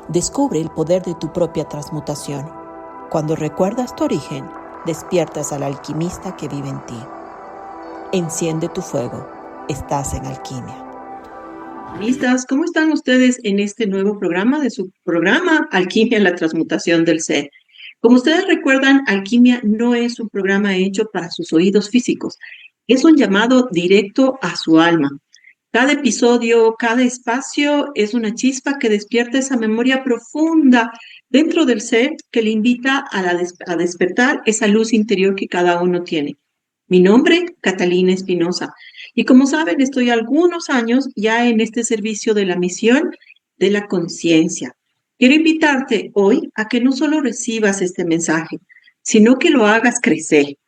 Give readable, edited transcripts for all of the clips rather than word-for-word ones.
Descubre el poder de tu propia transmutación. Cuando recuerdas tu origen, despiertas al alquimista que vive en ti. Enciende tu fuego. Estás en alquimia. Alquimistas, ¿cómo están ustedes en este nuevo programa de su programa Alquimia, la transmutación del ser? Como ustedes recuerdan, Alquimia no es un programa hecho para sus oídos físicos. Es un llamado directo a su alma. Cada episodio, cada espacio es una chispa que despierta esa memoria profunda dentro del ser que le invita a despertar esa luz interior que cada uno tiene. Mi nombre, Catalina Espinosa. Y como saben, estoy algunos años ya en este servicio de la misión de la conciencia. Quiero invitarte hoy a que no solo recibas este mensaje, sino que lo hagas crecer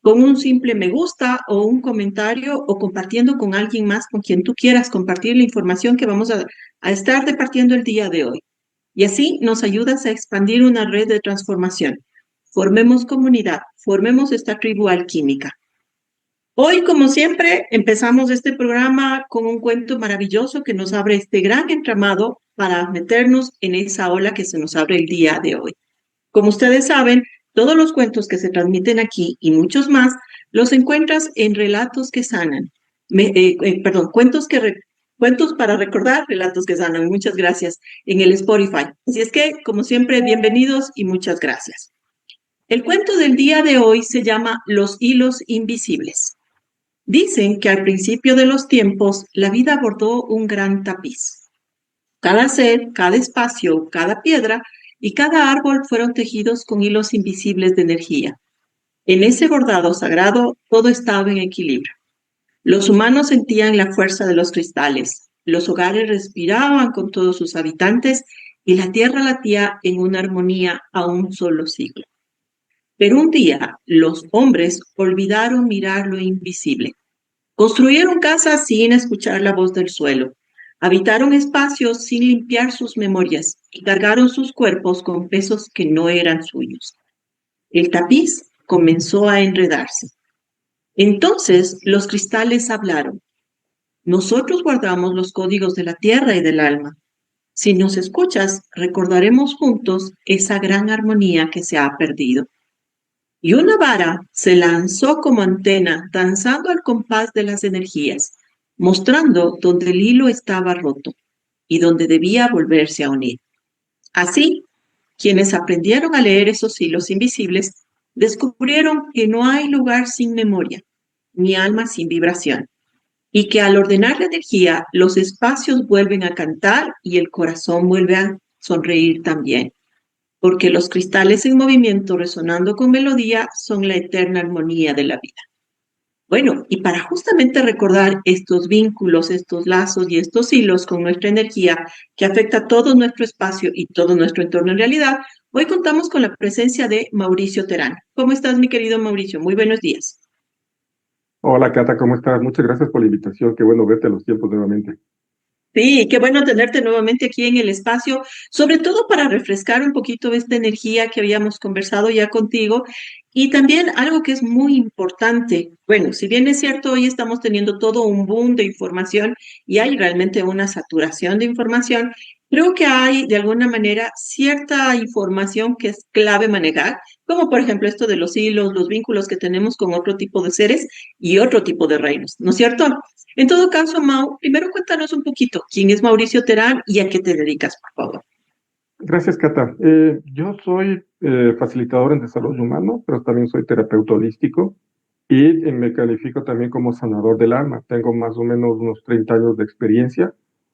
con un simple me gusta o un comentario o compartiendo con alguien más con quien tú quieras compartir la información que vamos a estar departiendo el día de hoy. Y así nos ayudas a expandir una red de transformación. Formemos comunidad, formemos esta tribu alquímica. Hoy, como siempre, empezamos este programa con un cuento maravilloso que nos abre este gran entramado para meternos en esa ola que se nos abre el día de hoy. Como ustedes saben, todos los cuentos que se transmiten aquí y muchos más los encuentras en Relatos que Sanan. Cuentos para recordar, Relatos que Sanan. Muchas gracias en el Spotify. Así es que, como siempre, bienvenidos y muchas gracias. El cuento del día de hoy se llama Los hilos invisibles. Dicen que al principio de los tiempos la vida bordó un gran tapiz. Cada ser, cada espacio, cada piedra y cada árbol fueron tejidos con hilos invisibles de energía. En ese bordado sagrado todo estaba en equilibrio. Los humanos sentían la fuerza de los cristales, los hogares respiraban con todos sus habitantes y la tierra latía en una armonía a un solo siglo. Pero un día los hombres olvidaron mirar lo invisible. Construyeron casas sin escuchar la voz del suelo. Habitaron espacios sin limpiar sus memorias y cargaron sus cuerpos con pesos que no eran suyos. El tapiz comenzó a enredarse. Entonces los cristales hablaron. Nosotros guardamos los códigos de la tierra y del alma. Si nos escuchas, recordaremos juntos esa gran armonía que se ha perdido. Y una vara se lanzó como antena, danzando al compás de las energías, mostrando donde el hilo estaba roto y donde debía volverse a unir. Así, quienes aprendieron a leer esos hilos invisibles descubrieron que no hay lugar sin memoria, ni alma sin vibración, y que al ordenar la energía, los espacios vuelven a cantar y el corazón vuelve a sonreír también, porque los cristales en movimiento resonando con melodía son la eterna armonía de la vida. Bueno, y para justamente recordar estos vínculos, estos lazos y estos hilos con nuestra energía que afecta todo nuestro espacio y todo nuestro entorno en realidad, hoy contamos con la presencia de Mauricio Terán. ¿Cómo estás, mi querido Mauricio? Muy buenos días. Hola, Cata, ¿cómo estás? Muchas gracias por la invitación. Qué bueno verte a los tiempos nuevamente. Sí, qué bueno tenerte nuevamente aquí en el espacio, sobre todo para refrescar un poquito esta energía que habíamos conversado ya contigo y también algo que es muy importante. Bueno, si bien es cierto, hoy estamos teniendo todo un boom de información y hay realmente una saturación de información, creo que hay de alguna manera cierta información que es clave manejar, como por ejemplo esto de los hilos, los vínculos que tenemos con otro tipo de seres y otro tipo de reinos, ¿no es cierto? En todo caso, Mau, primero cuéntanos un poquito quién es Mauricio Terán y a qué te dedicas, por favor. Gracias, Cata. Yo soy facilitador en desarrollo humano, pero también soy terapeuta holístico y me califico también como sanador del alma. Tengo más o menos unos 30 años de experiencia.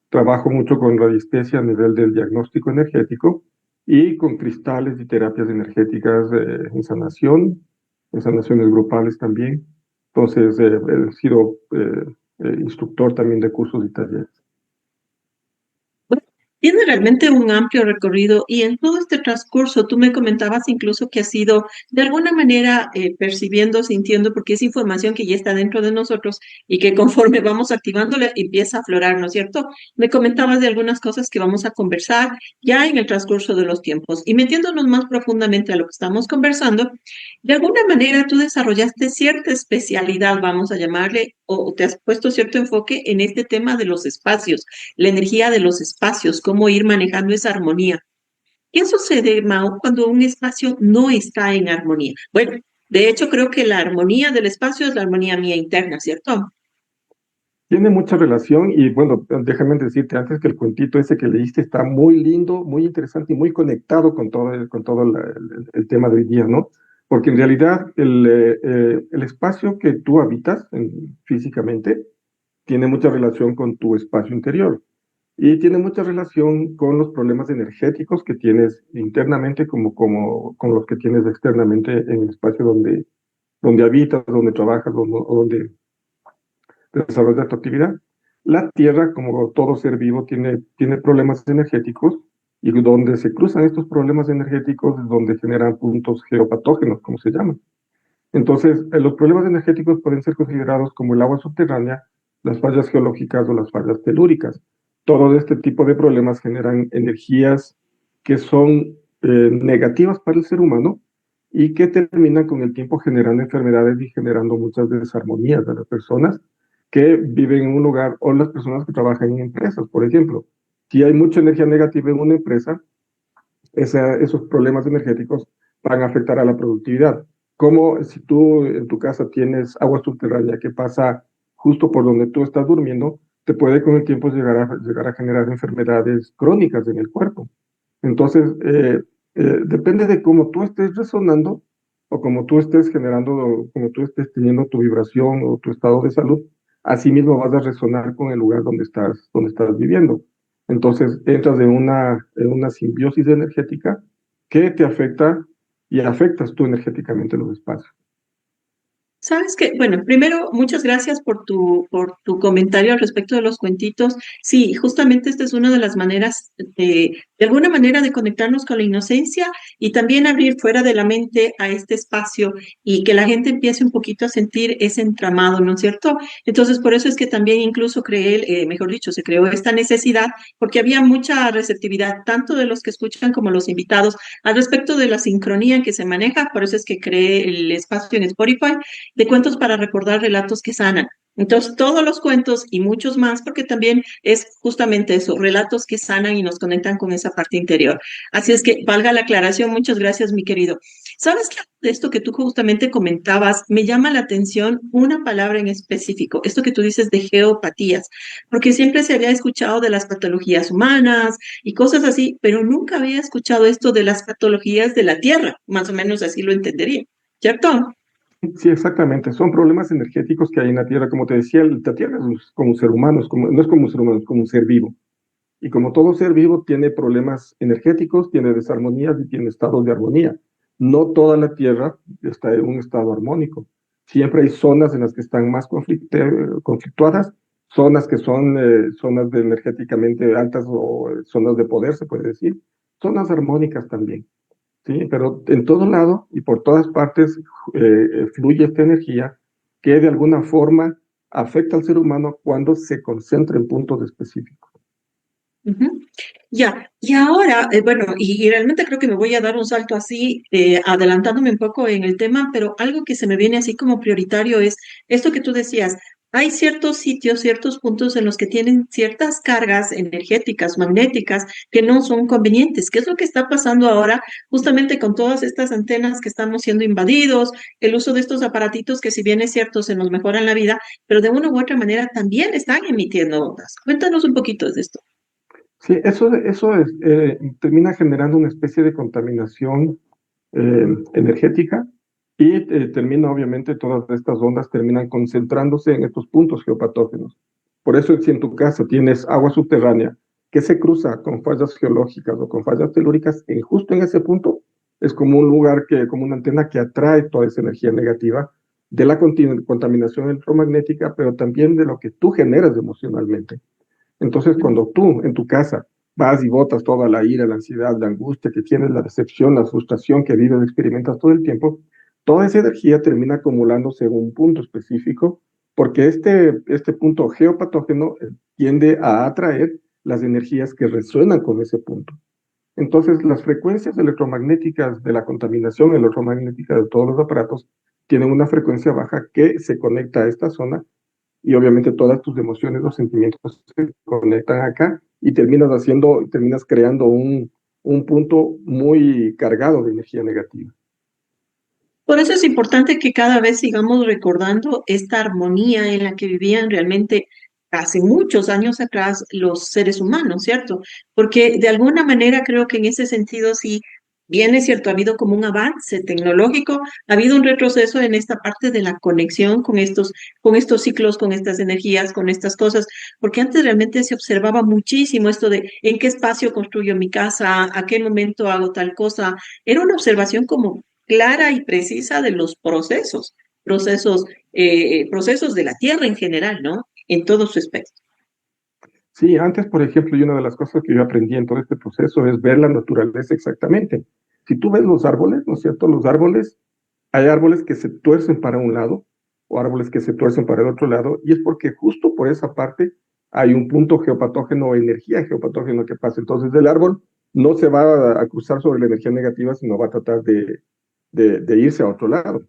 Trabajo mucho con radiestesia a nivel del diagnóstico energético y con cristales y terapias energéticas en sanaciones grupales también. Entonces, he sido instructor también de cursos y talleres. Tiene realmente un amplio recorrido y en todo este transcurso tú me comentabas incluso que has ido de alguna manera percibiendo, sintiendo, porque es información que ya está dentro de nosotros y que conforme vamos activándola empieza a aflorar, ¿no es cierto? Me comentabas de algunas cosas que vamos a conversar ya en el transcurso de los tiempos y metiéndonos más profundamente a lo que estamos conversando, de alguna manera tú desarrollaste cierta especialidad, vamos a llamarle, o te has puesto cierto enfoque en este tema de los espacios, la energía de los espacios, cómo ir manejando esa armonía. ¿Qué sucede, Mao, cuando un espacio no está en armonía? Bueno, de hecho creo que la armonía del espacio es la armonía mía interna, ¿cierto? Tiene mucha relación y bueno, déjame decirte antes que el cuentito ese que leíste está muy lindo, muy interesante y muy conectado con todo el tema de hoy día, ¿no? Porque en realidad el espacio que tú habitas físicamente tiene mucha relación con tu espacio interior y tiene mucha relación con los problemas energéticos que tienes internamente como con los que tienes externamente en el espacio donde habitas, donde trabajas, donde desarrollar tu actividad. La Tierra, como todo ser vivo, tiene problemas energéticos y donde se cruzan estos problemas energéticos es donde generan puntos geopatógenos, como se llaman. Entonces, los problemas energéticos pueden ser considerados como el agua subterránea, las fallas geológicas o las fallas telúricas. Todo este tipo de problemas generan energías que son negativas para el ser humano y que terminan con el tiempo generando enfermedades y generando muchas desarmonías de las personas que viven en un lugar o las personas que trabajan en empresas, por ejemplo. Si hay mucha energía negativa en una empresa, esos problemas energéticos van a afectar a la productividad. Como si tú en tu casa tienes agua subterránea que pasa justo por donde tú estás durmiendo, te puede con el tiempo llegar a generar enfermedades crónicas en el cuerpo. Entonces, depende de cómo tú estés resonando o cómo tú estés generando, como tú estés teniendo tu vibración o tu estado de salud, así mismo vas a resonar con el lugar donde estás viviendo. Entonces, entras en una simbiosis energética que te afecta y afectas tú energéticamente los espacios. Sabes que, bueno, primero, muchas gracias por tu comentario al respecto de los cuentitos. Sí, justamente esta es una de las maneras, de alguna manera, de conectarnos con la inocencia y también abrir fuera de la mente a este espacio y que la gente empiece un poquito a sentir ese entramado, ¿no es cierto? Entonces, por eso es que también incluso creé, mejor dicho, se creó esta necesidad porque había mucha receptividad, tanto de los que escuchan como los invitados, al respecto de la sincronía que se maneja. Por eso es que creé el espacio en Spotify de cuentos para recordar relatos que sanan. Entonces, todos los cuentos y muchos más, porque también es justamente eso, relatos que sanan y nos conectan con esa parte interior. Así es que valga la aclaración, muchas gracias, mi querido. ¿Sabes qué? De esto que tú justamente comentabas, me llama la atención una palabra en específico, esto que tú dices de geopatías, porque siempre se había escuchado de las patologías humanas y cosas así, pero nunca había escuchado esto de las patologías de la tierra, más o menos así lo entendería, ¿cierto? Sí, exactamente. Son problemas energéticos que hay en la Tierra. Como te decía, la Tierra es como un ser humano, no es como un ser humano, es como un ser vivo. Y como todo ser vivo tiene problemas energéticos, tiene desarmonías y tiene estados de armonía. No toda la Tierra está en un estado armónico. Siempre hay zonas en las que están más conflictuadas, zonas que son zonas de energéticamente altas o zonas de poder, se puede decir, zonas armónicas también. ¿Sí? Pero en todo lado y por todas partes fluye esta energía que de alguna forma afecta al ser humano cuando se concentra en puntos específicos. Ujú. Ya, y ahora, bueno, y realmente creo que me voy a dar un salto así, adelantándome un poco en el tema, pero algo que se me viene así como prioritario es esto que tú decías. Hay ciertos sitios, ciertos puntos en los que tienen ciertas cargas energéticas, magnéticas, que no son convenientes. ¿Qué es lo que está pasando ahora justamente con todas estas antenas que estamos siendo invadidos, el uso de estos aparatitos que si bien es cierto se nos mejoran la vida, pero de una u otra manera también están emitiendo ondas? Cuéntanos un poquito de esto. Sí, termina generando una especie de contaminación energética y termina, obviamente, todas estas ondas terminan concentrándose en estos puntos geopatógenos. Por eso, si en tu casa tienes agua subterránea que se cruza con fallas geológicas o con fallas telúricas, justo en ese punto es como un lugar como una antena que atrae toda esa energía negativa de la contaminación electromagnética, pero también de lo que tú generas emocionalmente. Entonces, cuando tú en tu casa vas y botas toda la ira, la ansiedad, la angustia que tienes, la decepción, la frustración que vives, experimentas todo el tiempo, toda esa energía termina acumulándose en un punto específico, porque este punto geopatógeno tiende a atraer las energías que resuenan con ese punto. Entonces, las frecuencias electromagnéticas de la contaminación electromagnética de todos los aparatos tienen una frecuencia baja que se conecta a esta zona y obviamente todas tus emociones, los sentimientos se conectan acá y terminas creando un punto muy cargado de energía negativa. Por eso es importante que cada vez sigamos recordando esta armonía en la que vivían realmente hace muchos años atrás los seres humanos, ¿cierto? Porque de alguna manera creo que en ese sentido sí, bien es cierto, ha habido como un avance tecnológico, ha habido un retroceso en esta parte de la conexión con estos ciclos, con estas energías, con estas cosas, porque antes realmente se observaba muchísimo esto de en qué espacio construyo mi casa, a qué momento hago tal cosa. Era una observación como clara y precisa de los procesos de la Tierra en general, ¿no? En todo su espectro. Sí, antes, por ejemplo, y una de las cosas que yo aprendí en todo este proceso es ver la naturaleza exactamente. Si tú ves los árboles, ¿no es cierto? Los árboles, hay árboles que se tuercen para un lado o árboles que se tuercen para el otro lado, y es porque justo por esa parte hay un punto geopatógeno o energía geopatógena que pasa. Entonces, el árbol no se va a cruzar sobre la energía negativa, sino va a tratar de irse a otro lado.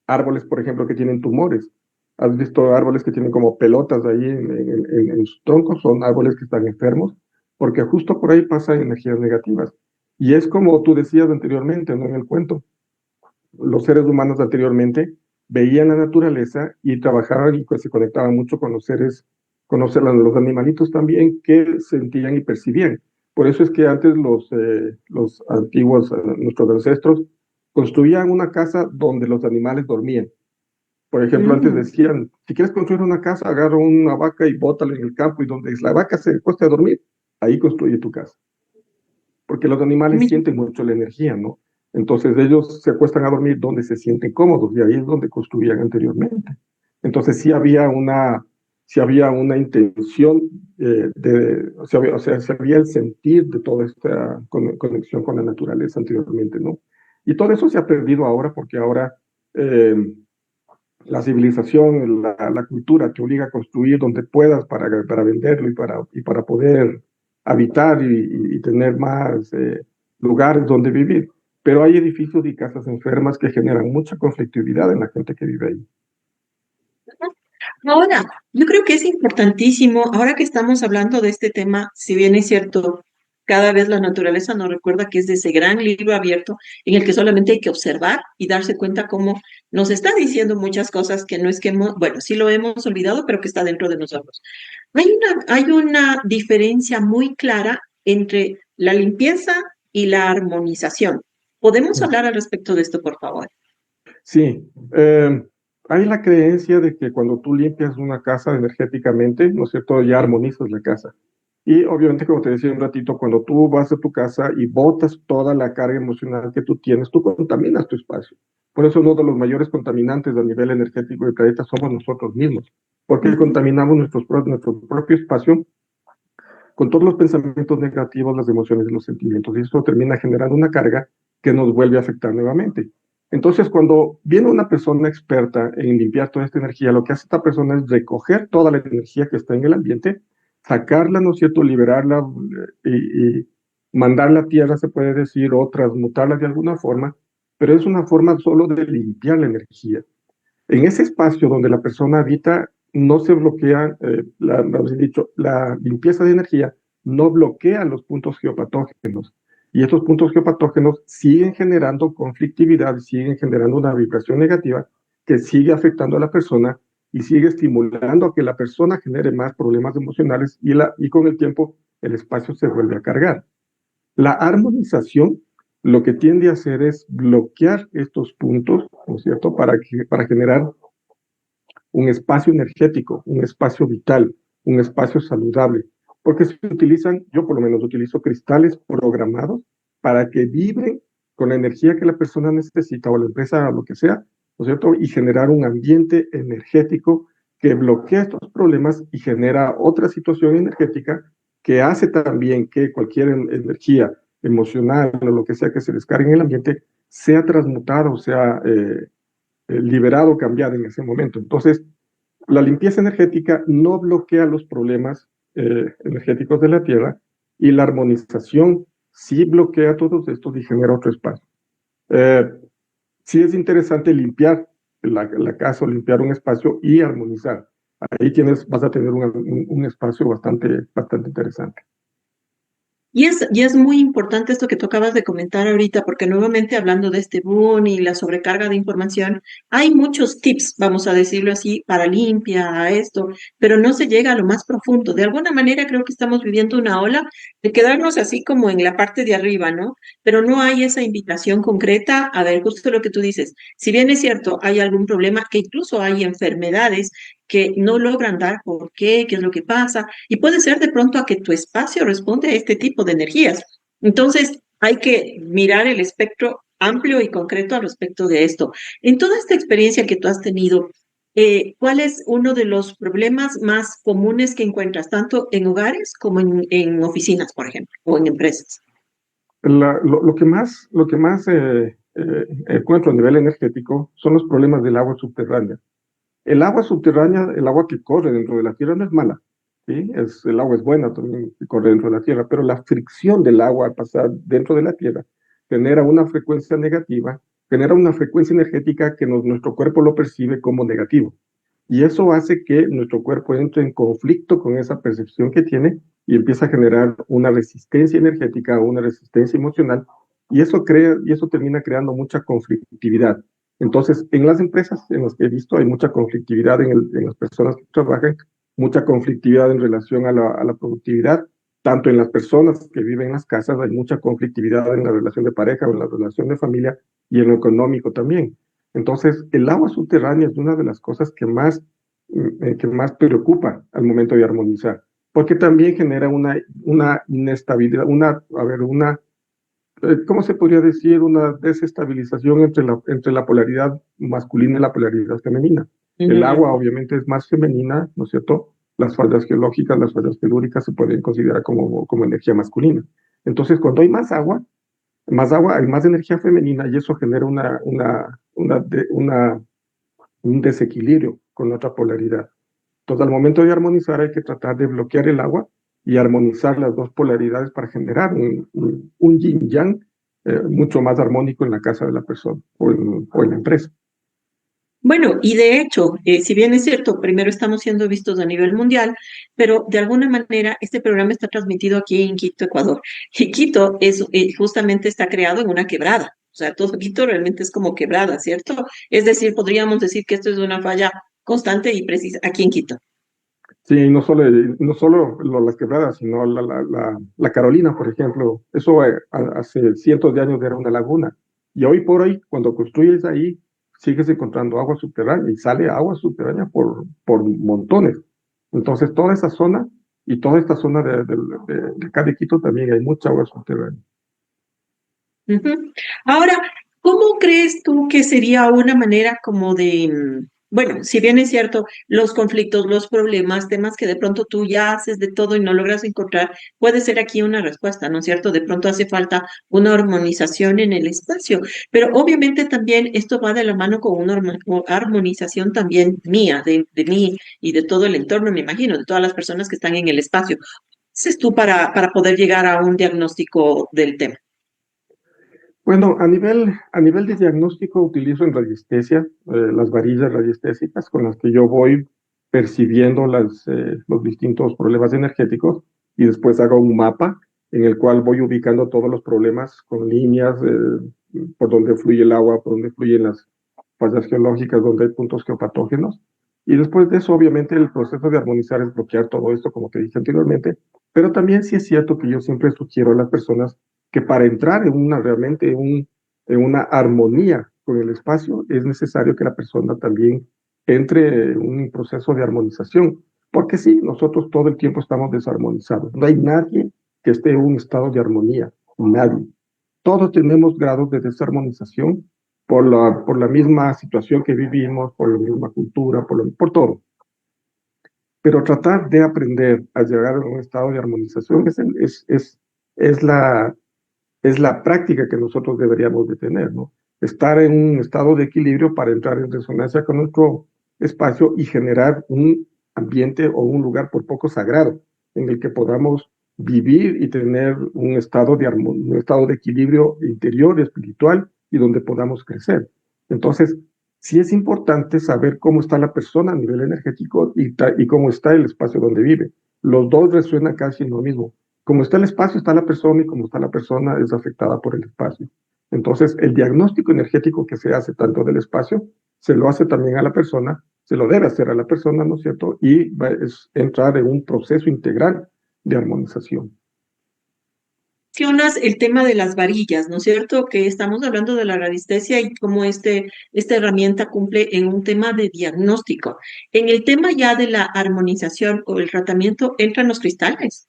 Árboles, por ejemplo, que tienen tumores. ¿Has visto árboles que tienen como pelotas ahí en sus troncos? Son árboles que están enfermos, porque justo por ahí pasan energías negativas. Y es como tú decías anteriormente, ¿no? En el cuento, los seres humanos anteriormente veían la naturaleza y trabajaban y pues, se conectaban mucho con los seres, con los animalitos también que sentían y percibían. Por eso es que antes los antiguos, nuestros ancestros, construían una casa donde los animales dormían. Por ejemplo, antes Mm. decían, si quieres construir una casa, agarra una vaca y bótala en el campo y donde la vaca se acueste a dormir, ahí construye tu casa. Porque los animales Mira, sienten mucho la energía, ¿no? Entonces ellos se acuestan a dormir donde se sienten cómodos y ahí es donde construían anteriormente. Entonces sí había una intención sí había el sentir de toda esta conexión con la naturaleza anteriormente, ¿no? Y todo eso se ha perdido ahora porque ahora eh, la civilización, la cultura te obliga a construir donde puedas para venderlo y para poder habitar y tener más lugares donde vivir. Pero hay edificios y casas enfermas que generan mucha conflictividad en la gente que vive ahí. ahora, yo creo que es importantísimo, ahora que estamos hablando de este tema, si bien es cierto, cada vez la naturaleza nos recuerda que es de ese gran libro abierto en el que solamente hay que observar y darse cuenta cómo nos está diciendo muchas cosas que no es que hemos, bueno, sí lo hemos olvidado, pero que está dentro de nosotros. Hay una diferencia muy clara entre la limpieza y la armonización. ¿Podemos hablar al respecto de esto, por favor? Sí, hay la creencia de que cuando tú limpias una casa energéticamente, ¿no es cierto?, ya armonizas la casa. Y obviamente, como te decía un ratito, cuando tú vas a tu casa y botas toda la carga emocional que tú tienes, tú contaminas tu espacio. Por eso uno de los mayores contaminantes a nivel energético del planeta somos nosotros mismos, porque Ujú. contaminamos nuestro propio espacio con todos los pensamientos negativos, las emociones y los sentimientos. Y eso termina generando una carga que nos vuelve a afectar nuevamente. Entonces, cuando viene una persona experta en limpiar toda esta energía, lo que hace esta persona es recoger toda la energía que está en el ambiente, sacarla, ¿no es cierto?, liberarla y mandarla a tierra, se puede decir, o transmutarla de alguna forma, pero es una forma solo de limpiar la energía. En ese espacio donde la persona habita, no se bloquea, dicho, la limpieza de energía no bloquea los puntos geopatógenos. Y estos puntos geopatógenos siguen generando conflictividad, siguen generando una vibración negativa que sigue afectando a la persona y sigue estimulando a que la persona genere más problemas emocionales y con el tiempo el espacio se vuelve a cargar. La armonización lo que tiende a hacer es bloquear estos puntos, ¿no es cierto?, para generar un espacio energético, un espacio vital, un espacio saludable. Porque se utilizan, yo por lo menos utilizo cristales programados para que vibren con la energía que la persona necesita o la empresa o lo que sea, ¿no es cierto? Y generar un ambiente energético que bloquea estos problemas y genera otra situación energética que hace también que cualquier energía emocional o lo que sea que se descargue en el ambiente sea transmutada o sea liberado o cambiado en ese momento. Entonces, la limpieza energética no bloquea los problemas energéticos de la Tierra y la armonización sí bloquea todos estos y genera otro espacio. Sí es interesante limpiar la casa o limpiar un espacio y armonizar. Ahí vas a tener un espacio bastante interesante. Y es muy importante esto que tú acabas de comentar ahorita, porque nuevamente hablando de este boom y la sobrecarga de información, hay muchos tips, vamos a decirlo así, para limpia, a esto, pero no se llega a lo más profundo. De alguna manera creo que estamos viviendo una ola de quedarnos así como en la parte de arriba, ¿no? Pero no hay esa invitación concreta a ver justo lo que tú dices. Si bien es cierto, hay algún problema, que incluso hay enfermedades que no logran dar por qué es lo que pasa, y puede ser de pronto a que tu espacio responde a este tipo de energías. Entonces, hay que mirar el espectro amplio y concreto al respecto de esto. En toda esta experiencia que tú has tenido, ¿cuál es uno de los problemas más comunes que encuentras, tanto en hogares como en oficinas, por ejemplo, o en empresas? Lo que más encuentro a nivel energético son los problemas del agua subterránea. El agua subterránea, el agua que corre dentro de la tierra no es mala, ¿sí? El agua es buena también que corre dentro de la tierra, pero la fricción del agua al pasar dentro de la tierra genera una frecuencia negativa, genera una frecuencia energética que nuestro cuerpo lo percibe como negativo. Y eso hace que nuestro cuerpo entre en conflicto con esa percepción que tiene y empieza a generar una resistencia energética o una resistencia emocional, y eso termina creando mucha conflictividad. Entonces, en las empresas en las que he visto hay mucha conflictividad en las personas que trabajan, mucha conflictividad en relación a la productividad, tanto en las personas que viven en las casas, hay mucha conflictividad en la relación de pareja o en la relación de familia y en lo económico también. Entonces, el agua subterránea es una de las cosas que más preocupa al momento de armonizar, porque también genera una inestabilidad, ¿cómo se podría decir? Una desestabilización entre la polaridad masculina y la polaridad femenina. El agua obviamente es más femenina, ¿no es cierto? Las faldas geológicas, las faldas telúricas se pueden considerar como energía masculina. Entonces, cuando hay más agua, hay más energía femenina y eso genera un desequilibrio con otra polaridad. Entonces, al momento de armonizar hay que tratar de bloquear el agua y armonizar las dos polaridades para generar un yin-yang mucho más armónico en la casa de la persona o en la empresa. Bueno, y de hecho, si bien es cierto, primero estamos siendo vistos a nivel mundial, pero de alguna manera este programa está transmitido aquí en Quito, Ecuador. Y Quito justamente está creado en una quebrada. O sea, todo Quito realmente es como quebrada, ¿cierto? Es decir, podríamos decir que esto es una falla constante y precisa aquí en Quito. Sí, no solo las quebradas, sino la Carolina, por ejemplo. Eso hace cientos de años era una laguna. Y hoy por hoy, cuando construyes ahí, sigues encontrando agua subterránea y sale agua subterránea por montones. Entonces, toda esa zona y toda esta zona de acá de Quito también hay mucha agua subterránea. Ujú. Ahora, ¿cómo crees tú que sería una manera como de, bueno, si bien es cierto, los conflictos, los problemas, temas que de pronto tú ya haces de todo y no logras encontrar, puede ser aquí una respuesta, ¿no es cierto? De pronto hace falta una armonización en el espacio, pero obviamente también esto va de la mano con una armonización también mía, de mí y de todo el entorno, me imagino, de todas las personas que están en el espacio. ¿Qué haces tú para poder llegar a un diagnóstico del tema? Bueno, a nivel de diagnóstico utilizo en radiestesia las varillas radiestésicas con las que yo voy percibiendo los distintos problemas energéticos y después hago un mapa en el cual voy ubicando todos los problemas con líneas por donde fluye el agua, por donde fluyen las fallas geológicas, donde hay puntos geopatógenos. Y después de eso, obviamente, el proceso de armonizar es bloquear todo esto, como te dije anteriormente, pero también sí es cierto que yo siempre sugiero a las personas que para entrar en una armonía con el espacio es necesario que la persona también entre en un proceso de armonización, porque sí, nosotros todo el tiempo estamos desarmonizados. No hay nadie que esté en un estado de armonía, nadie. Todos tenemos grados de desarmonización por la misma situación que vivimos, por la misma cultura, por todo. Pero tratar de aprender a llegar a un estado de armonización es la práctica que nosotros deberíamos de tener, ¿no? Estar en un estado de equilibrio para entrar en resonancia con nuestro espacio y generar un ambiente o un lugar por poco sagrado en el que podamos vivir y tener un estado de equilibrio interior, espiritual y donde podamos crecer. Entonces, sí es importante saber cómo está la persona a nivel energético y cómo está el espacio donde vive. Los dos resuenan casi en lo mismo. como está el espacio, está la persona, y como está la persona, es afectada por el espacio. Entonces, el diagnóstico energético que se hace tanto del espacio, se lo hace también a la persona, se lo debe hacer a la persona, ¿no es cierto? Y va a entrar en un proceso integral de armonización. Mencionas el tema de las varillas, ¿no es cierto? Que estamos hablando de la radiestesia y cómo esta herramienta cumple en un tema de diagnóstico. En el tema ya de la armonización o el tratamiento, entran los cristales.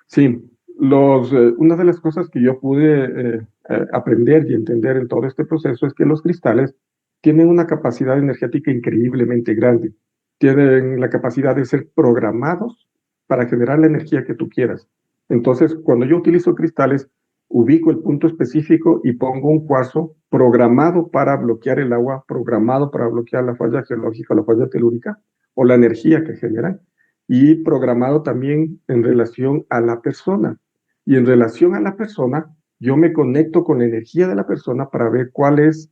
Sí, una de las cosas que yo pude aprender y entender en todo este proceso es que los cristales tienen una capacidad energética increíblemente grande. Tienen la capacidad de ser programados para generar la energía que tú quieras. Entonces, cuando yo utilizo cristales, ubico el punto específico y pongo un cuarzo programado para bloquear el agua, programado para bloquear la falla geológica, la falla telúrica o la energía que generan, y programado también en relación a la persona. Y en relación a la persona, yo me conecto con la energía de la persona para ver cuál es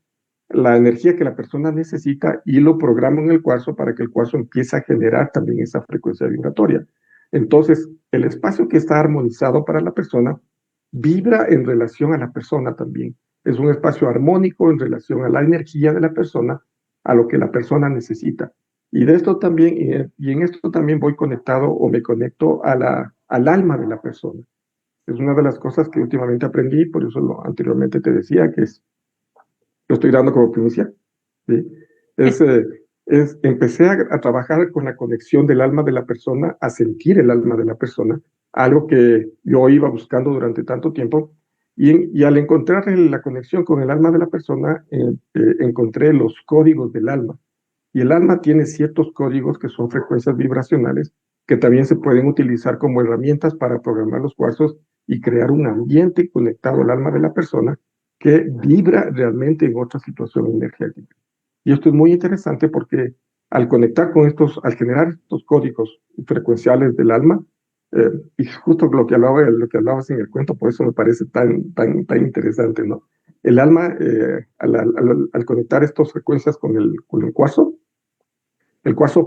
la energía que la persona necesita y lo programo en el cuarzo para que el cuarzo empiece a generar también esa frecuencia vibratoria. Entonces, el espacio que está armonizado para la persona vibra en relación a la persona también. Es un espacio armónico en relación a la energía de la persona, a lo que la persona necesita. Y de esto también, y en esto también voy conectado o me conecto al alma de la persona. Es una de las cosas que últimamente aprendí, por eso anteriormente te decía que lo estoy dando como primicia. ¿Sí? Empecé a trabajar con la conexión del alma de la persona, a sentir el alma de la persona, algo que yo iba buscando durante tanto tiempo, y al encontrar la conexión con el alma de la persona, encontré los códigos del alma. Y el alma tiene ciertos códigos que son frecuencias vibracionales que también se pueden utilizar como herramientas para programar los cuarzos y crear un ambiente conectado al alma de la persona que vibra realmente en otra situación energética. Y esto es muy interesante porque al conectar con al generar estos códigos frecuenciales del alma, y justo lo que hablabas en el cuento, por eso me parece tan interesante, ¿no? El alma, al conectar estas frecuencias con el cuarzo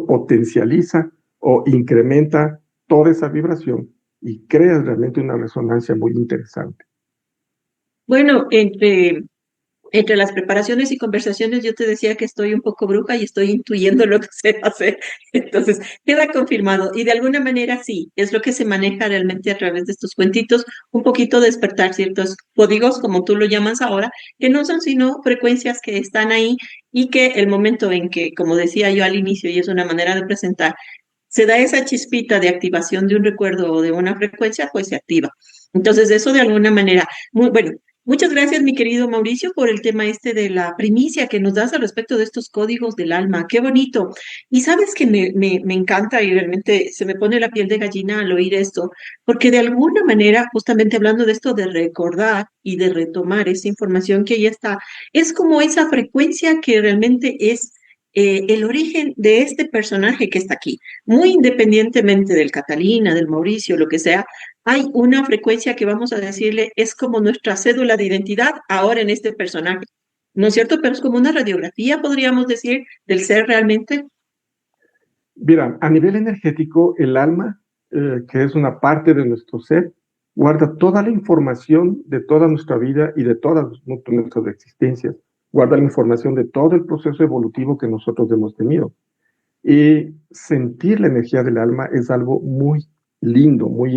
potencializa o incrementa toda esa vibración y crea realmente una resonancia muy interesante. Bueno, entre las preparaciones y conversaciones yo te decía que estoy un poco bruja y estoy intuyendo lo que se hace. Entonces, queda confirmado. Y de alguna manera sí, es lo que se maneja realmente a través de estos cuentitos, un poquito despertar ciertos códigos, como tú lo llamas ahora, que no son sino frecuencias que están ahí y que el momento en que, como decía yo al inicio, y es una manera de presentar, se da esa chispita de activación de un recuerdo o de una frecuencia, pues se activa. Entonces, eso de alguna manera, muy bueno. Muchas gracias, mi querido Mauricio, por el tema este de la primicia que nos das al respecto de estos códigos del alma. Qué bonito. Y sabes que me encanta y realmente se me pone la piel de gallina al oír esto, porque de alguna manera, justamente hablando de esto de recordar y de retomar esa información que ya está, es como esa frecuencia que realmente es el origen de este personaje que está aquí. Muy independientemente del Catalina, del Mauricio, lo que sea, hay una frecuencia que vamos a decirle es como nuestra cédula de identidad ahora en este personaje. ¿No es cierto? Pero es como una radiografía, podríamos decir, del ser realmente. Mira, a nivel energético, el alma, que es una parte de nuestro ser, guarda toda la información de toda nuestra vida y de todas nuestras existencias. Guarda la información de todo el proceso evolutivo que nosotros hemos tenido. Y sentir la energía del alma es algo muy lindo, muy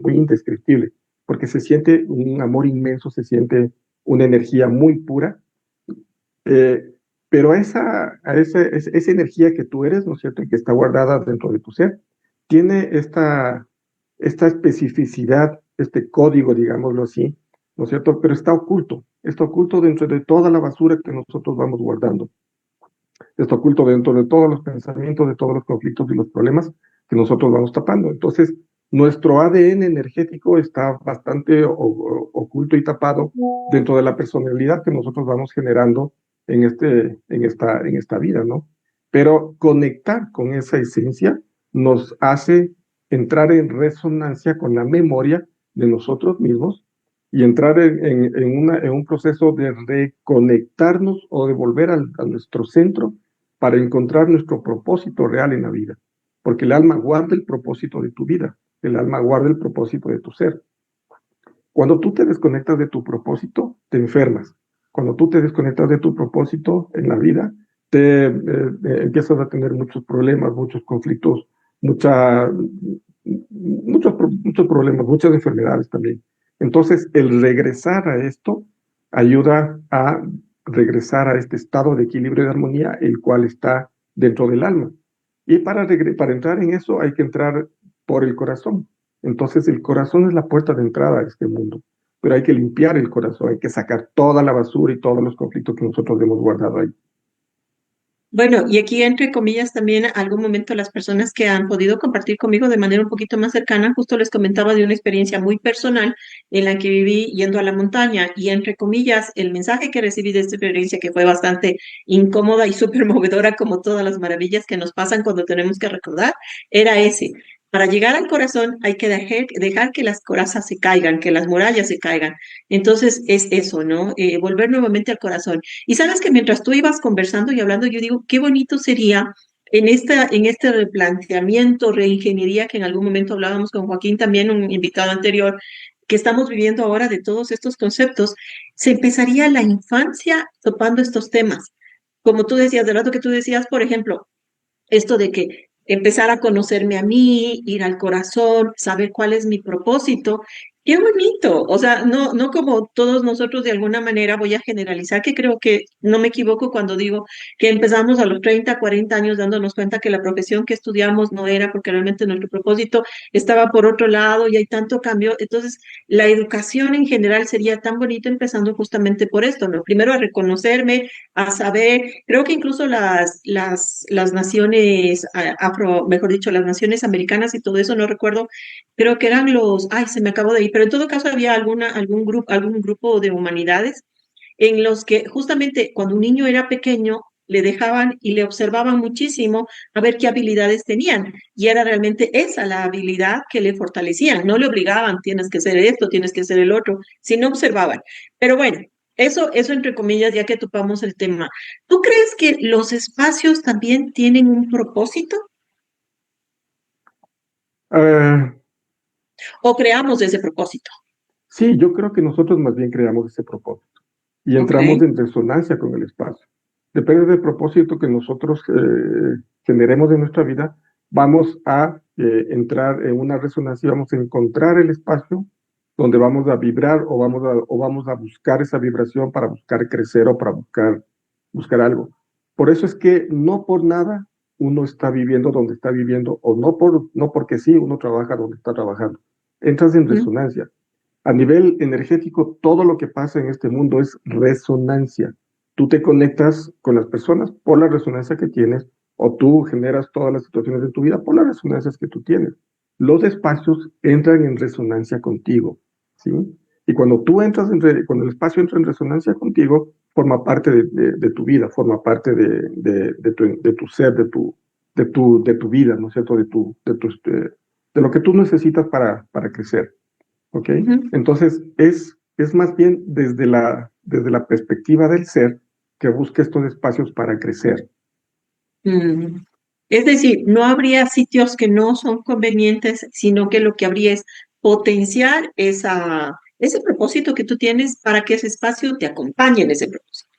indescriptible, porque se siente un amor inmenso, se siente una energía muy pura, pero esa energía que tú eres, ¿no es cierto?, y que está guardada dentro de tu ser, tiene esta especificidad, este código, digámoslo así, ¿no es cierto?, pero está oculto dentro de toda la basura que nosotros vamos guardando. Está oculto dentro de todos los pensamientos, de todos los conflictos y los problemas que nosotros vamos tapando. Entonces, nuestro ADN energético está bastante oculto y tapado dentro de la personalidad que nosotros vamos generando en esta vida, ¿no? Pero conectar con esa esencia nos hace entrar en resonancia con la memoria de nosotros mismos y entrar en un proceso de reconectarnos o de volver a nuestro centro para encontrar nuestro propósito real en la vida. Porque el alma guarda el propósito de tu vida. El alma guarda el propósito de tu ser. Cuando tú te desconectas de tu propósito, te enfermas. Cuando tú te desconectas de tu propósito en la vida, empiezas a tener muchos problemas, muchos conflictos, muchos problemas, muchas enfermedades también. Entonces, el regresar a esto ayuda a regresar a este estado de equilibrio y de armonía, el cual está dentro del alma. Y para entrar en eso hay que entrar por el corazón. Entonces, el corazón es la puerta de entrada a este mundo. Pero hay que limpiar el corazón, hay que sacar toda la basura y todos los conflictos que nosotros hemos guardado ahí. Bueno, y aquí entre comillas también algún momento las personas que han podido compartir conmigo de manera un poquito más cercana, justo les comentaba de una experiencia muy personal en la que viví yendo a la montaña y entre comillas el mensaje que recibí de esta experiencia que fue bastante incómoda y súper movedora como todas las maravillas que nos pasan cuando tenemos que recordar, era ese. Para llegar al corazón hay que dejar que las corazas se caigan, que las murallas se caigan. Entonces es eso, ¿no? Volver nuevamente al corazón. Y sabes que mientras tú ibas conversando y hablando, yo digo, qué bonito sería en este replanteamiento, reingeniería que en algún momento hablábamos con Joaquín, también un invitado anterior, que estamos viviendo ahora de todos estos conceptos, se empezaría la infancia topando estos temas. Como tú decías, de rato que tú decías, por ejemplo, esto de que empezar a conocerme a mí, ir al corazón, saber cuál es mi propósito. Qué bonito, o sea, no como todos nosotros de alguna manera voy a generalizar, que creo que no me equivoco cuando digo que empezamos a los 30, 40 años dándonos cuenta que la profesión que estudiamos no era porque realmente nuestro propósito estaba por otro lado y hay tanto cambio. Entonces, la educación en general sería tan bonito empezando justamente por esto, ¿no? Primero a reconocerme, a saber, creo que incluso las naciones afro, mejor dicho, las naciones americanas y todo eso, no recuerdo, creo que eran ay, se me acabó de ir, pero en todo caso había algún grupo de humanidades en los que justamente cuando un niño era pequeño, le dejaban y le observaban muchísimo a ver qué habilidades tenían. Y era realmente esa la habilidad que le fortalecían. No le obligaban, tienes que hacer esto, tienes que hacer el otro, sino observaban. Pero bueno, eso entre comillas, ya que topamos el tema. ¿Tú crees que los espacios también tienen un propósito Uh, o creamos ese propósito? sí, yo creo que nosotros más bien creamos ese propósito y Ok. entramos en resonancia con el espacio. Depende del propósito que nosotros generemos en nuestra vida, vamos a entrar en una resonancia, vamos a encontrar el espacio donde vamos a vibrar o vamos a buscar esa vibración para buscar crecer o para buscar algo. Por eso es que no por nada uno está viviendo donde está viviendo o no porque sí uno trabaja donde está trabajando. Entras en Ujú. resonancia. A nivel energético, todo lo que pasa en este mundo es resonancia. Tú te conectas con las personas por la resonancia que tienes o tú generas todas las situaciones de tu vida por las resonancias que tú tienes. Los espacios entran en resonancia contigo, ¿sí? Y cuando cuando el espacio entra en resonancia contigo, forma parte de tu vida, forma parte de tu ser, de tu vida, ¿no es cierto? De lo que tú necesitas para crecer. ¿Ok? Ujú. Entonces, es más bien desde la perspectiva del ser que busca estos espacios para crecer. Mm. Es decir, no habría sitios que no son convenientes, sino que lo que habría es potenciar ese propósito que tú tienes para que ese espacio te acompañe en ese propósito.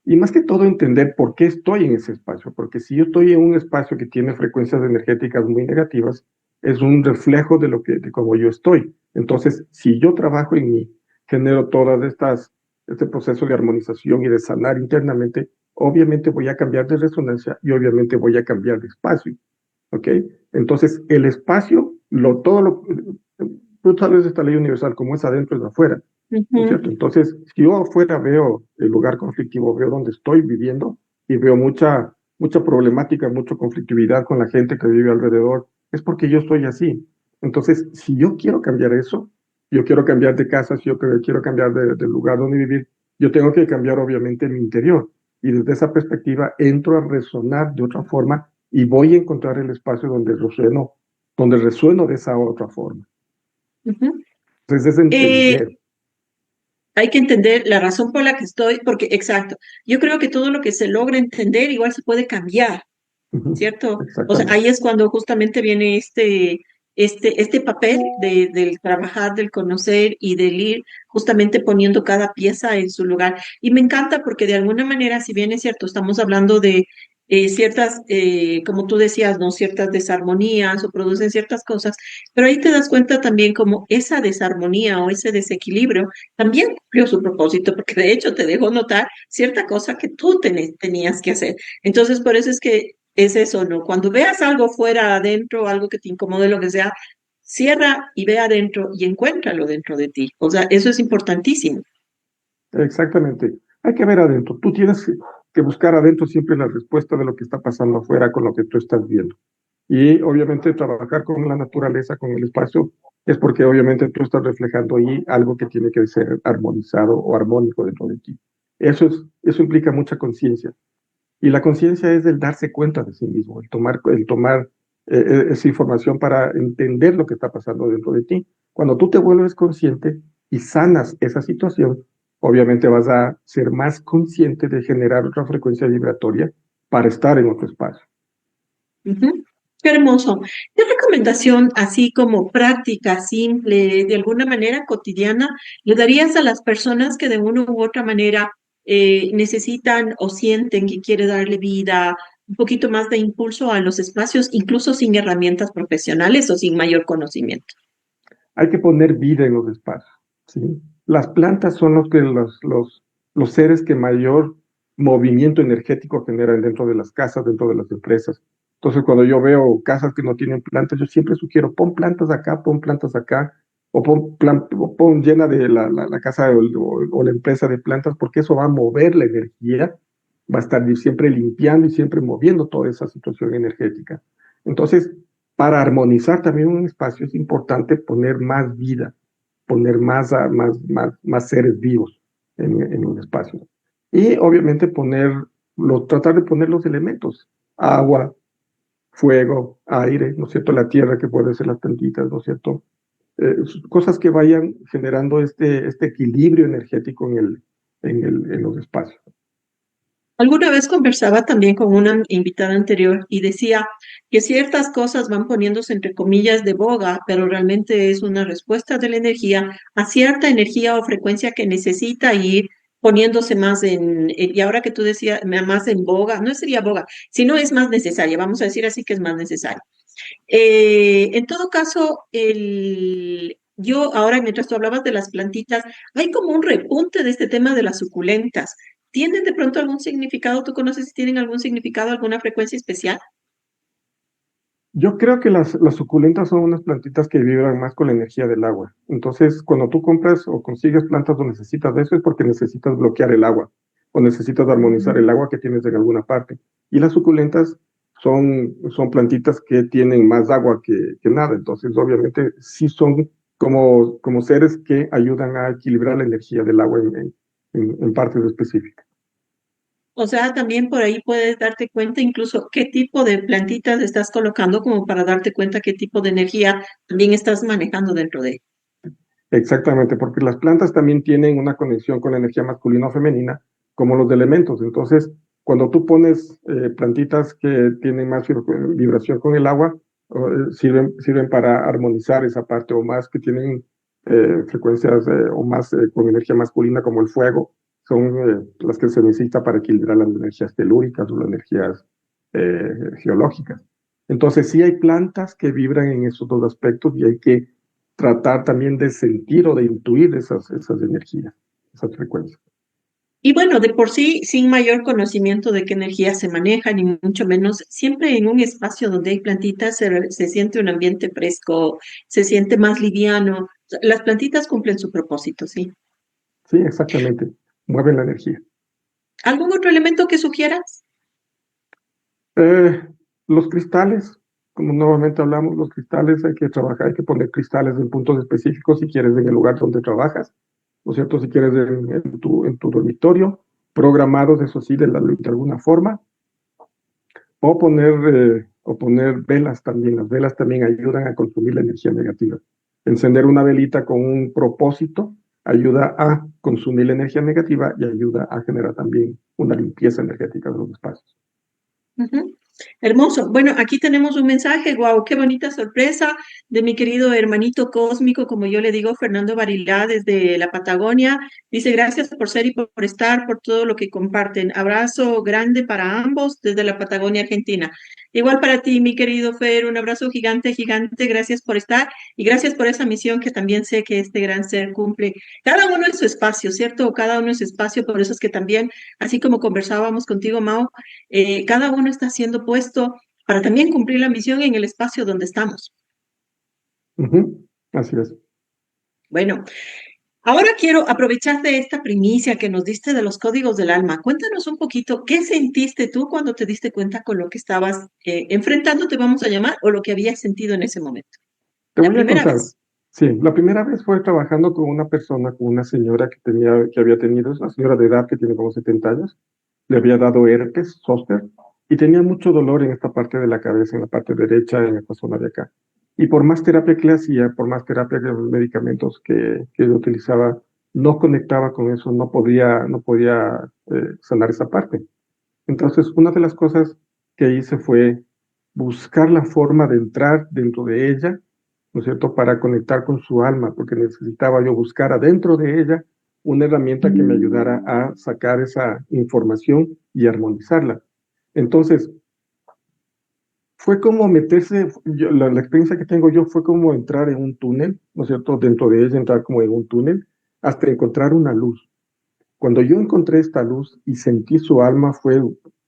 Y más que todo entender por qué estoy en ese espacio, porque si yo estoy en un espacio que tiene frecuencias energéticas muy negativas, es un reflejo de cómo yo estoy. Entonces, si yo trabajo en mí, genero este proceso de armonización y de sanar internamente, obviamente voy a cambiar de resonancia y obviamente voy a cambiar de espacio. ¿Ok? Entonces, el espacio, tú sabes esta ley universal, como es adentro es afuera. ¿No es cierto? Ujú. Entonces, si yo afuera veo el lugar conflictivo, veo donde estoy viviendo y veo mucha problemática, mucha conflictividad con la gente que vive alrededor, es porque yo estoy así. Entonces, si yo quiero cambiar eso, yo quiero cambiar de casa, si yo quiero cambiar del lugar donde vivir, yo tengo que cambiar obviamente mi interior. Y desde esa perspectiva entro a resonar de otra forma y voy a encontrar el espacio donde resueno de esa otra forma. Ujú. Entonces, es Eh, entender. Hay que entender la razón por la que estoy, porque exacto, yo creo que todo lo que se logra entender igual se puede cambiar. Ujú, ¿Cierto? O sea, exactamente. ahí es cuando justamente viene este papel del trabajar, del conocer y del ir justamente poniendo cada pieza en su lugar. Y me encanta porque de alguna manera, si bien es cierto, estamos hablando de ciertas, como tú decías, ¿no? Ciertas desarmonías o producen ciertas cosas, pero ahí te das cuenta también como esa desarmonía o ese desequilibrio también cumplió su propósito, porque de hecho te dejó notar cierta cosa que tú tenías que hacer. Entonces, por eso es que es eso, ¿no? Cuando veas algo fuera, adentro, algo que te incomode, lo que sea, cierra y ve adentro y encuéntralo dentro de ti. O sea, eso es importantísimo. Exactamente. Hay que ver adentro. Tú tienes que buscar adentro siempre la respuesta de lo que está pasando afuera con lo que tú estás viendo. Y obviamente trabajar con la naturaleza, con el espacio, es porque obviamente tú estás reflejando ahí algo que tiene que ser armonizado o armónico dentro de ti. Eso implica mucha conciencia. Y la conciencia es el darse cuenta de sí mismo, el tomar esa información para entender lo que está pasando dentro de ti. Cuando tú te vuelves consciente y sanas esa situación, obviamente vas a ser más consciente de generar otra frecuencia vibratoria para estar en otro espacio. Ujú. Qué hermoso. ¿Qué recomendación, así como práctica, simple, de alguna manera cotidiana, le darías a las personas que de una u otra manera necesitan o sienten que quiere darle vida, un poquito más de impulso a los espacios, incluso sin herramientas profesionales o sin mayor conocimiento? Hay que poner vida en los espacios, ¿sí? Las plantas son los seres que mayor movimiento energético generan dentro de las casas, dentro de las empresas. Entonces, cuando yo veo casas que no tienen plantas, yo siempre sugiero, pon plantas acá, o pon llena de la casa o la empresa de plantas, porque eso va a mover la energía, va a estar siempre limpiando y siempre moviendo toda esa situación energética. Entonces, para armonizar también un espacio es importante poner más vida, poner más seres vivos en un espacio. Y obviamente tratar de poner los elementos, agua, fuego, aire, ¿no es cierto? La tierra que puede ser las plantitas, ¿no es cierto? Cosas que vayan generando este equilibrio energético en los espacios. Alguna vez conversaba también con una invitada anterior y decía que ciertas cosas van poniéndose entre comillas de boga, pero realmente es una respuesta de la energía a cierta energía o frecuencia que necesita ir poniéndose más y ahora que tú decías, más en boga, no sería boga, sino es más necesaria, vamos a decir así que es más necesaria. En todo caso, yo ahora, mientras tú hablabas de las plantitas, hay como un repunte de este tema de las suculentas. ¿Tienen de pronto algún significado? ¿Tú conoces si tienen algún significado, alguna frecuencia especial? Yo creo que las suculentas son unas plantitas que vibran más con la energía del agua. Entonces, cuando tú compras o consigues plantas o necesitas de eso es porque necesitas bloquear el agua o necesitas armonizar el agua que tienes en alguna parte. Y las suculentas son plantitas que tienen más agua que nada. Entonces, obviamente, sí son como seres que ayudan a equilibrar la energía del agua en partes específicas. O sea, también por ahí puedes darte cuenta incluso qué tipo de plantitas estás colocando como para darte cuenta qué tipo de energía también estás manejando dentro de. Exactamente, porque las plantas también tienen una conexión con la energía masculina o femenina, como los de elementos. Entonces, cuando tú pones plantitas que tienen más vibración con el agua, sirven para armonizar esa parte, o más que tienen frecuencias o más con energía masculina, como el fuego, son las que se necesita para equilibrar las energías telúricas o las energías geológicas. Entonces, sí hay plantas que vibran en esos dos aspectos y hay que tratar también de sentir o de intuir esas energías, esas frecuencias. Y bueno, de por sí, sin mayor conocimiento de qué energía se maneja, ni mucho menos, siempre en un espacio donde hay plantitas se siente un ambiente fresco, se siente más liviano. Las plantitas cumplen su propósito, ¿sí? Sí, exactamente. Mueven la energía. ¿Algún otro elemento que sugieras? Eh, los cristales, como nuevamente hablamos, los cristales hay que trabajar, hay que poner cristales en puntos específicos si quieres en el lugar donde trabajas, ¿no es cierto? Si quieres en tu dormitorio, programados, eso sí, de alguna forma, o poner velas también. Las velas también ayudan a consumir la energía negativa. Encender una velita con un propósito ayuda a consumir la energía negativa y ayuda a generar también una limpieza energética de los espacios. Ujú. Hermoso. Bueno, aquí tenemos un mensaje, wow, qué bonita sorpresa de mi querido hermanito cósmico, como yo le digo, Fernando Barilá, desde la Patagonia. Dice, gracias por ser y por estar, por todo lo que comparten. Abrazo grande para ambos desde la Patagonia, Argentina. Igual para ti, mi querido Fer, un abrazo gigante, gigante. Gracias por estar y gracias por esa misión que también sé que este gran ser cumple. Cada uno en su espacio, ¿cierto? Cada uno en su espacio, por eso es que también, así como conversábamos contigo, Mao, cada uno está siendo puesto para también cumplir la misión en el espacio donde estamos. Así es. Bueno, ahora quiero aprovechar de esta primicia que nos diste de los códigos del alma. Cuéntanos un poquito, ¿qué sentiste tú cuando te diste cuenta con lo que estabas enfrentando, te vamos a llamar, o lo que habías sentido en ese momento? Te La voy a primera contar. vez. Sí, la primera vez fue trabajando con una persona, con una señora que había tenido, es una señora de edad que tiene como 70 años, le había dado herpes zóster y tenía mucho dolor en esta parte de la cabeza, en la parte derecha, en esta zona de acá. Y por más terapia que le hacía, por más terapia que los medicamentos que yo utilizaba, no conectaba con eso, no podía sanar esa parte. Entonces, una de las cosas que hice fue buscar la forma de entrar dentro de ella, ¿no es cierto?, para conectar con su alma, porque necesitaba yo buscar adentro de ella una herramienta que me ayudara a sacar esa información y armonizarla. Entonces, fue como meterse, la experiencia que tengo yo fue como entrar en un túnel, ¿no es cierto?, dentro de ella, entrar como en un túnel, hasta encontrar una luz. Cuando yo encontré esta luz y sentí su alma, fue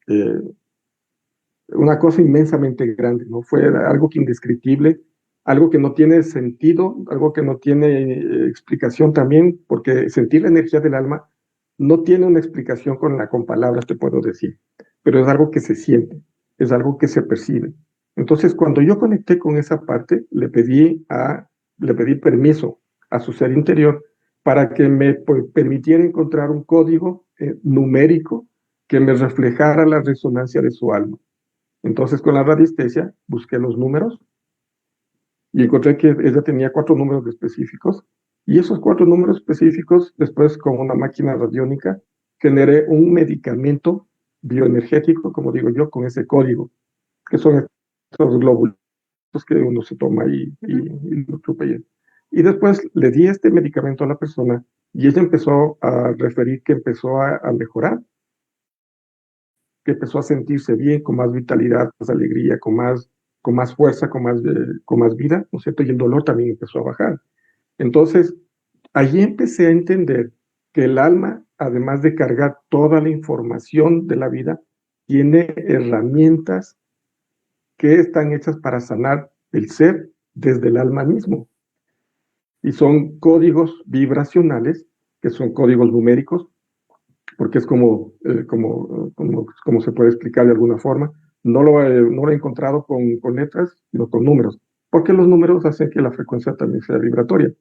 eh, una cosa inmensamente grande, ¿no? Fue algo que indescriptible, algo que no tiene sentido, algo que no tiene explicación también, porque sentir la energía del alma no tiene una explicación con palabras, te puedo decir, pero es algo que se siente, es algo que se percibe. Entonces, cuando yo conecté con esa parte, le pedí permiso a su ser interior para que me permitiera encontrar un código numérico que me reflejara la resonancia de su alma. Entonces, con la radiestesia, busqué los números y encontré que ella tenía 4 números específicos. Y esos 4 números específicos, después con una máquina radiónica, generé un medicamento bioenergético, como digo yo, con ese código, que son esos glóbulos que uno se toma y lo chupa. Y después le di este medicamento a la persona y ella empezó a referir que empezó a mejorar, que empezó a sentirse bien, con más vitalidad, más alegría, con más fuerza, con más vida, ¿no es cierto? Y el dolor también empezó a bajar. Entonces, allí empecé a entender que el alma, además de cargar toda la información de la vida, tiene herramientas que están hechas para sanar el ser desde el alma mismo. Y son códigos vibracionales, que son códigos numéricos, porque es como se puede explicar de alguna forma. No lo he encontrado con letras, sino con números, porque los números hacen que la frecuencia también sea vibratoria.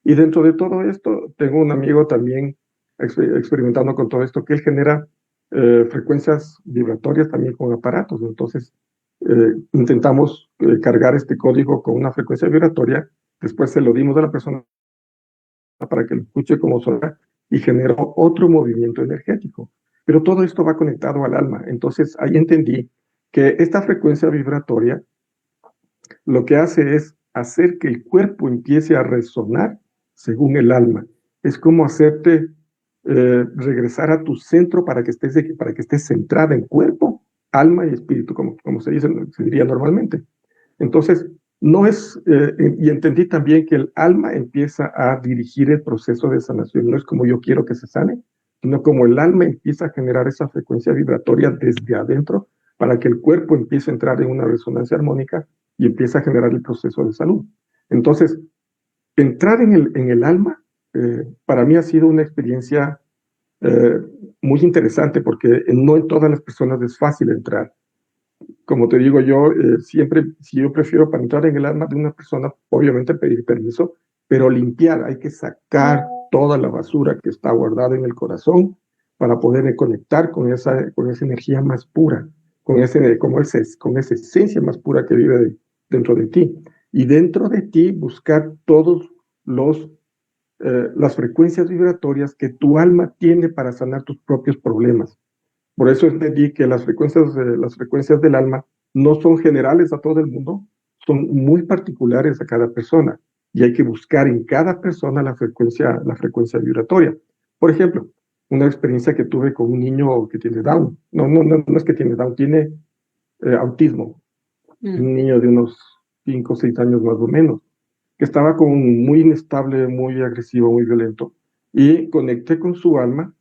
Y dentro de todo esto, tengo un amigo también experimentando con todo esto, que él genera frecuencias vibratorias también con aparatos. Entonces, intentamos cargar este código con una frecuencia vibratoria, después se lo dimos a la persona para que lo escuche como suena y generó otro movimiento energético. Pero todo esto va conectado al alma. Entonces ahí entendí que esta frecuencia vibratoria lo que hace es hacer que el cuerpo empiece a resonar según el alma. Es como hacerte regresar a tu centro para que estés centrada en cuerpo, alma y espíritu, como se diría normalmente. Entonces, no es, y entendí también que el alma empieza a dirigir el proceso de sanación. No es como yo quiero que se sane, sino como el alma empieza a generar esa frecuencia vibratoria desde adentro para que el cuerpo empiece a entrar en una resonancia armónica y empiece a generar el proceso de salud. Entonces, entrar en el alma para mí ha sido una experiencia eh, muy interesante porque no en todas las personas es fácil entrar. Como te digo yo, siempre, si yo prefiero para entrar en el alma de una persona, obviamente pedir permiso, pero limpiar, hay que sacar toda la basura que está guardada en el corazón para poder conectar con esa energía más pura, con esa esencia más pura que vive dentro de ti. Y dentro de ti buscar todos las frecuencias vibratorias que tu alma tiene para sanar tus propios problemas. Por eso entendí que las frecuencias del alma no son generales a todo el mundo, son muy particulares a cada persona y hay que buscar en cada persona la frecuencia vibratoria. Por ejemplo, una experiencia que tuve con un niño que tiene Down, no es que tiene Down, tiene autismo, un niño de unos 5 o 6 años más o menos, que estaba como muy inestable, muy agresivo, muy violento, y conecté con su alma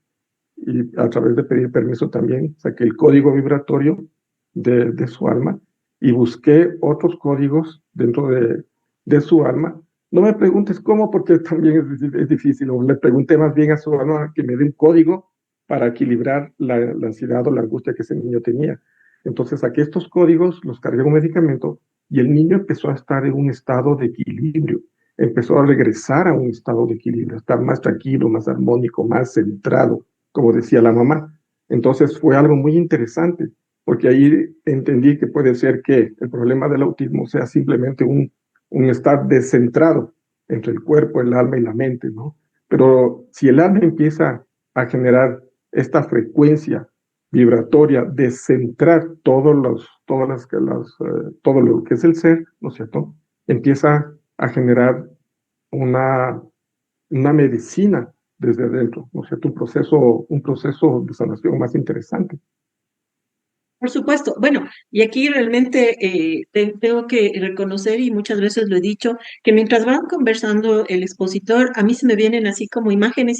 y a través de pedir permiso también saqué el código vibratorio de su alma y busqué otros códigos dentro de su alma. No me preguntes cómo, porque también es difícil, o le pregunté más bien a su alma que me dé un código para equilibrar la ansiedad o la angustia que ese niño tenía. Entonces saqué estos códigos, los cargué en un medicamento y el niño empezó a estar en un estado de equilibrio, empezó a regresar a un estado de equilibrio, a estar más tranquilo, más armónico, más centrado, como decía la mamá. Entonces fue algo muy interesante, porque ahí entendí que puede ser que el problema del autismo sea simplemente un estar descentrado entre el cuerpo, el alma y la mente, ¿no? Pero si el alma empieza a generar esta frecuencia vibratoria de centrar todo lo que es el ser, ¿no es cierto? Empieza a generar una, una medicina desde adentro, ¿no es cierto? Un proceso de sanación más interesante. Por supuesto. Bueno, y aquí realmente tengo que reconocer, y muchas veces lo he dicho, que mientras van conversando el expositor, a mí se me vienen así como imágenes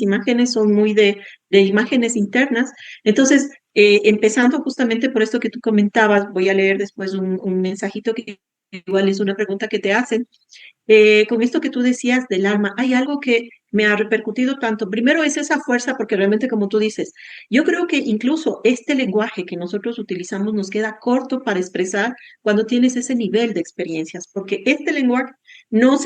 son muy de imágenes internas. Entonces, empezando justamente por esto que tú comentabas, voy a leer después un mensajito que igual es una pregunta que te hacen. Con esto que tú decías del alma, hay algo que me ha repercutido tanto. Primero es esa fuerza, porque realmente, como tú dices, yo creo que incluso este lenguaje que nosotros utilizamos nos queda corto para expresar cuando tienes ese nivel de experiencias, porque este lenguaje no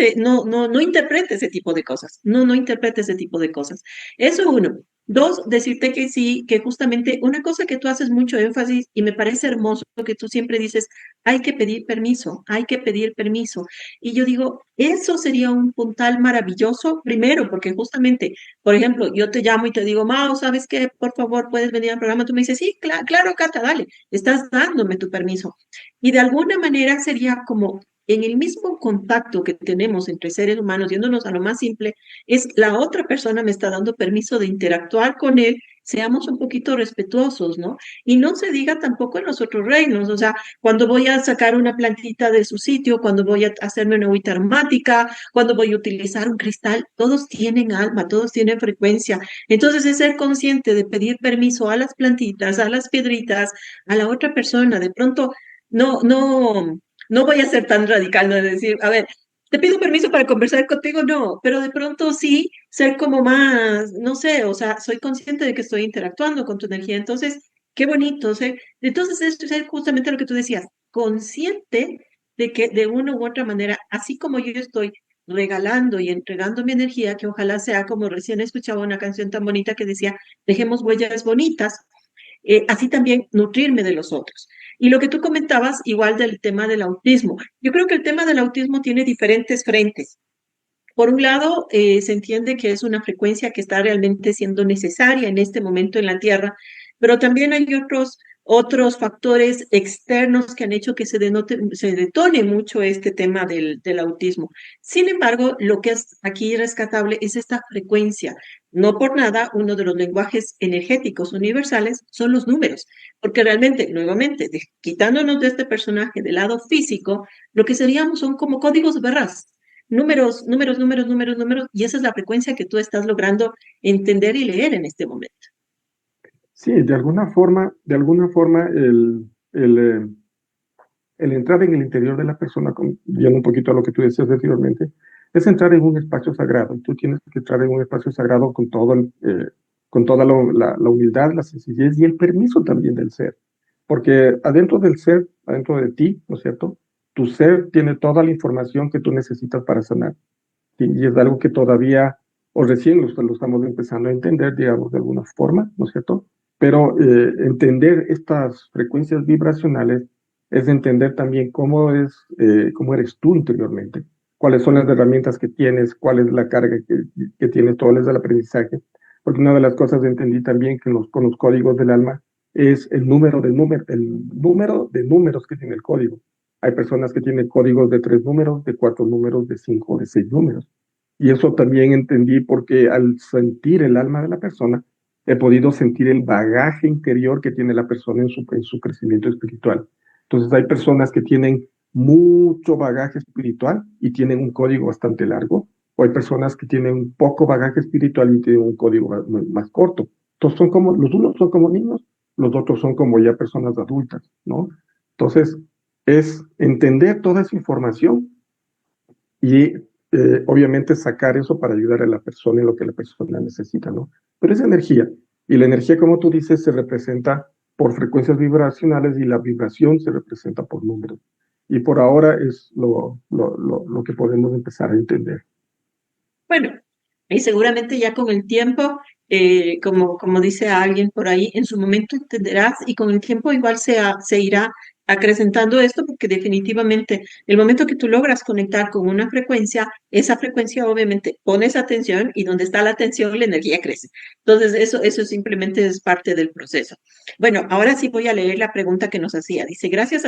interpreta ese tipo de cosas, no interpreta ese tipo de cosas. Eso uno. Dos, decirte que sí, que justamente una cosa que tú haces mucho énfasis y me parece hermoso que tú siempre dices, hay que pedir permiso, hay que pedir permiso. Y yo digo, eso sería un puntal maravilloso, primero, porque justamente, por ejemplo, yo te llamo y te digo, Mao, ¿sabes qué? Por favor, ¿puedes venir al programa? Tú me dices, sí, claro, Cata, dale, estás dándome tu permiso. Y de alguna manera sería como en el mismo contacto que tenemos entre seres humanos, yéndonos a lo más simple, es la otra persona me está dando permiso de interactuar con él, seamos un poquito respetuosos, ¿no? Y no se diga tampoco en los otros reinos, o sea, cuando voy a sacar una plantita de su sitio, cuando voy a hacerme una agüita aromática, cuando voy a utilizar un cristal, todos tienen alma, todos tienen frecuencia. Entonces es ser consciente de pedir permiso a las plantitas, a las piedritas, a la otra persona. De pronto, no voy a ser tan radical, no es decir, a ver, te pido permiso para conversar contigo, no, pero de pronto sí ser como más, no sé, o sea, soy consciente de que estoy interactuando con tu energía. Entonces, qué bonito, ¿sí? Entonces, es justamente lo que tú decías, consciente de que de una u otra manera, así como yo estoy regalando y entregando mi energía, que ojalá sea como recién escuchaba una canción tan bonita que decía, dejemos huellas bonitas, así también nutrirme de los otros. Y lo que tú comentabas, igual del tema del autismo, yo creo que el tema del autismo tiene diferentes frentes. Por un lado, se entiende que es una frecuencia que está realmente siendo necesaria en este momento en la Tierra, pero también hay otros factores externos que han hecho que se detone mucho este tema del autismo. Sin embargo, lo que es aquí rescatable es esta frecuencia. No por nada, uno de los lenguajes energéticos universales son los números, porque realmente, nuevamente, quitándonos de este personaje del lado físico, lo que seríamos son como códigos de barras. Números, y esa es la frecuencia que tú estás logrando entender y leer en este momento. Sí, de alguna forma el entrar en el interior de la persona, viendo un poquito a lo que tú decías anteriormente, es entrar en un espacio sagrado. Tú tienes que entrar en un espacio sagrado con toda la humildad, la sencillez y el permiso también del ser. Porque adentro del ser, adentro de ti, ¿no es cierto? Tu ser tiene toda la información que tú necesitas para sanar. Y es algo que todavía, o recién lo estamos empezando a entender, digamos, de alguna forma, ¿no es cierto? Pero entender estas frecuencias vibracionales es entender también cómo eres tú interiormente, cuáles son las herramientas que tienes, cuál es la carga que tienes, todo es el aprendizaje. Porque una de las cosas que entendí también que con los códigos del alma es el número de números que tiene el código. Hay personas que tienen códigos de 3 números, de 4 números, de 5, de 6 números. Y eso también entendí porque al sentir el alma de la persona, he podido sentir el bagaje interior que tiene la persona en su crecimiento espiritual. Entonces hay personas que tienen mucho bagaje espiritual y tienen un código bastante largo, o hay personas que tienen poco bagaje espiritual y tienen un código más corto. Entonces son como, los unos son como niños, los otros son como ya personas adultas, ¿no? Entonces es entender toda esa información y obviamente sacar eso para ayudar a la persona en lo que la persona necesita, ¿no? Pero es energía, y la energía, como tú dices, se representa por frecuencias vibracionales y la vibración se representa por números. Y por ahora es lo que podemos empezar a entender. Bueno, y seguramente ya con el tiempo, como dice alguien por ahí, en su momento entenderás y con el tiempo igual se irá acrecentando esto porque definitivamente el momento que tú logras conectar con una frecuencia, esa frecuencia obviamente pones atención y donde está la atención la energía crece. Entonces eso simplemente es parte del proceso. Bueno, ahora sí voy a leer la pregunta que nos hacía. Dice, gracias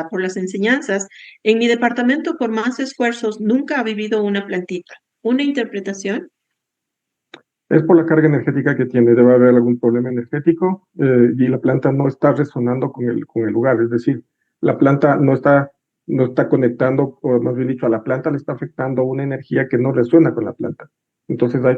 por las enseñanzas. En mi departamento, por más esfuerzos, nunca ha vivido una plantita. ¿Una interpretación? Es por la carga energética que tiene, debe haber algún problema energético y la planta no está resonando con el lugar, es decir, la planta no está conectando, o más bien dicho, a la planta le está afectando una energía que no resuena con la planta. Entonces hay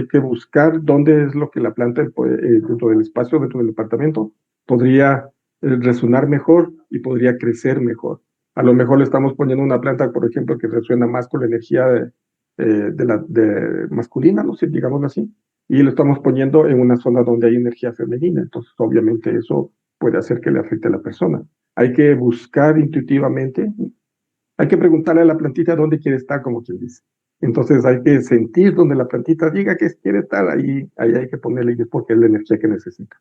que buscar dónde es lo que la planta, dentro del espacio, dentro del departamento, podría resonar mejor y podría crecer mejor. A lo mejor le estamos poniendo una planta, por ejemplo, que resuena más con la energía de masculina, no sé, digámoslo así, y lo estamos poniendo en una zona donde hay energía femenina, entonces obviamente eso puede hacer que le afecte a la persona. Hay que buscar intuitivamente, hay que preguntarle a la plantita dónde quiere estar, como quien dice. Entonces hay que sentir donde la plantita diga que quiere estar, ahí hay que ponerle y es porque es la energía que necesita.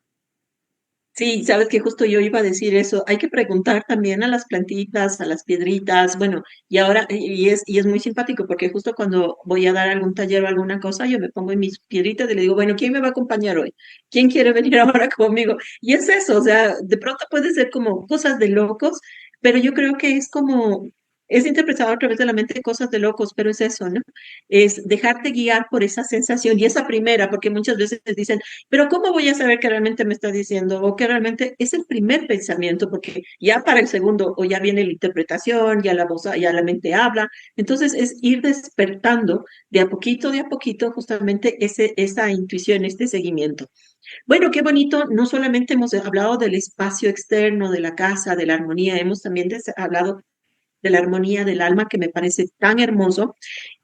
Sí, sabes que justo yo iba a decir eso. Hay que preguntar también a las plantitas, a las piedritas, bueno, y ahora, y es muy simpático porque justo cuando voy a dar algún taller o alguna cosa, yo me pongo en mis piedritas y le digo, bueno, ¿quién me va a acompañar hoy? ¿Quién quiere venir ahora conmigo? Y es eso, o sea, de pronto puede ser como cosas de locos, pero yo creo que es como, es interpretado a través de la mente cosas de locos, pero es eso, ¿no? Es dejarte guiar por esa sensación y esa primera, porque muchas veces dicen, pero ¿cómo voy a saber que realmente me está diciendo o que realmente es el primer pensamiento? Porque ya para el segundo o ya viene la interpretación, ya la voz, ya la mente habla. Entonces es ir despertando de a poquito, justamente esa intuición, este seguimiento. Bueno, qué bonito. No solamente hemos hablado del espacio externo, de la casa, de la armonía, hemos también hablado de la armonía del alma, que me parece tan hermoso.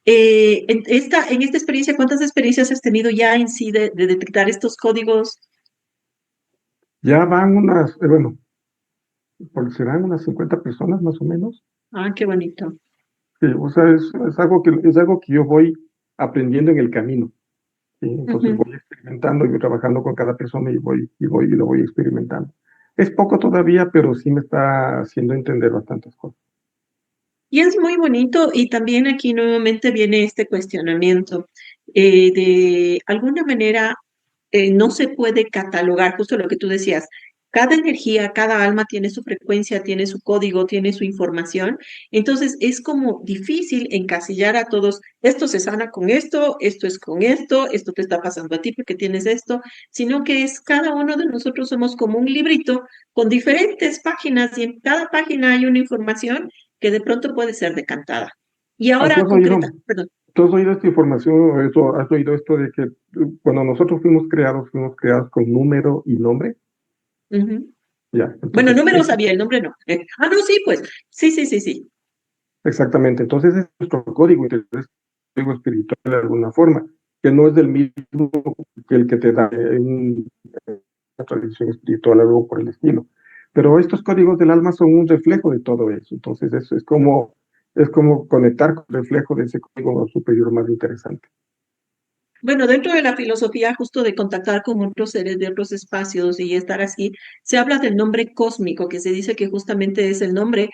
En esta experiencia, ¿cuántas experiencias has tenido ya en sí de detectar estos códigos? Ya van bueno, serán unas 50 personas más o menos. Ah, qué bonito. Sí, o sea, es algo que yo voy aprendiendo en el camino. ¿Sí? Entonces Ujú. voy experimentando y voy trabajando con cada persona y lo voy experimentando. Es poco todavía, pero sí me está haciendo entender bastantes cosas. Y es muy bonito y también aquí nuevamente viene este cuestionamiento. De alguna manera no se puede catalogar, justo lo que tú decías. Cada energía, cada alma tiene su frecuencia, tiene su código, tiene su información. Entonces es como difícil encasillar a todos. Esto se sana con esto es con esto te está pasando a ti porque tienes esto, sino que es cada uno de nosotros somos como un librito con diferentes páginas y en cada página hay una información que de pronto puede ser decantada. Y Ah, ahora concreta, perdón. tú has oído esta información, has oído esto de que cuando nosotros fuimos creados con número y nombre? Ujú. Ya, Bueno, entonces, número sabía, el nombre no. No, sí, pues. Sí, sí, sí, sí. exactamente, entonces es nuestro código interior, es código espiritual de alguna forma, que no es del mismo que el que te da en la tradición espiritual, algo por el estilo. Pero estos códigos del alma son un reflejo de todo eso. Entonces, eso es como conectar con el reflejo de ese código superior más interesante. Bueno, dentro de la filosofía justo de contactar con otros seres de otros espacios y estar así, se habla del nombre cósmico, que se dice que justamente es el nombre